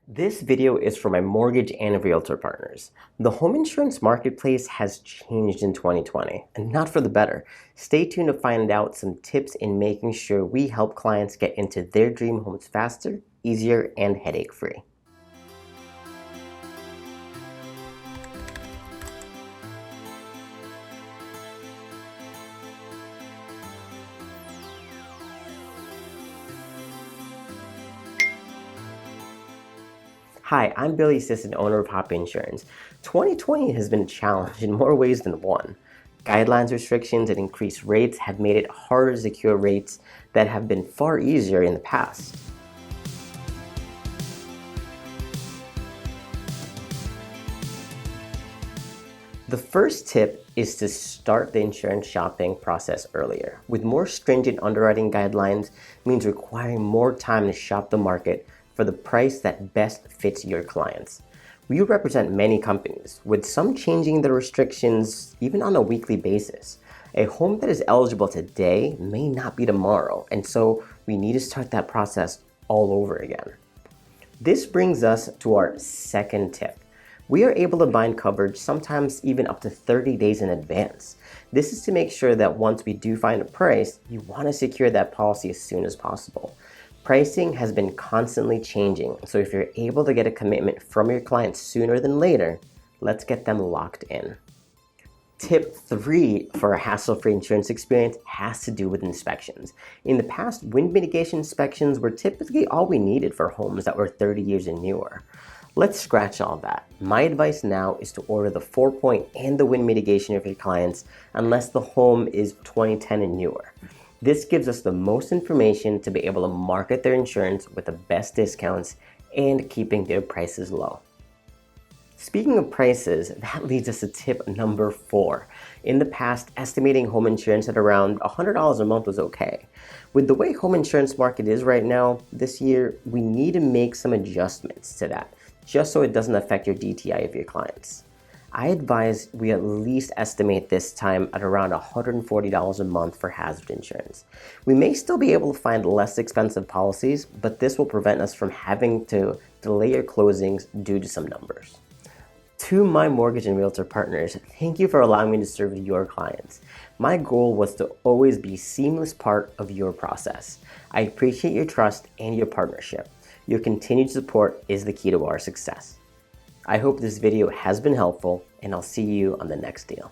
This video is for my mortgage and realtor partners. The home insurance marketplace has changed in 2020, and not for the better. Stay tuned to find out some tips in making sure we help clients get into their dream homes faster, easier, and headache-free. Hi, I'm Billy, assistant owner of Hoppy Insurance. 2020 has been a challenge in more ways than one. Guidelines, restrictions, and increased rates have made it harder to secure rates that have been far easier in the past. The first tip is to start the insurance shopping process earlier. With more stringent underwriting guidelines means requiring more time to shop the market for the price that best fits your clients. We represent many companies, with some changing the restrictions even on a weekly basis. A home that is eligible today may not be tomorrow, and so we need to start that process all over again. This brings us to our second tip. We are able to bind coverage sometimes even up to 30 days in advance. This is to make sure that once we do find a price, you want to secure that policy as soon as possible. Pricing has been constantly changing, so if you're able to get a commitment from your client sooner than later, let's get them locked in. Tip 3 for a hassle-free insurance experience has to do with inspections. In the past, wind mitigation inspections were typically all we needed for homes that were 30 years and newer. Let's scratch all that. My advice now is to order the 4-point and the wind mitigation of your clients unless the home is 2010 and newer. This gives us the most information to be able to market their insurance with the best discounts and keeping their prices low. Speaking of prices, that leads us to tip number 4. In the past, estimating home insurance at around $100 a month was okay. With the way home insurance market is right now, this year, we need to make some adjustments to that, just so it doesn't affect your DTI of your clients. I advise we at least estimate this time at around $140 a month for hazard insurance. We may still be able to find less expensive policies, but this will prevent us from having to delay your closings due to some numbers. To my mortgage and realtor partners, thank you for allowing me to serve your clients. My goal was to always be a seamless part of your process. I appreciate your trust and your partnership. Your continued support is the key to our success. I hope this video has been helpful, and I'll see you on the next deal.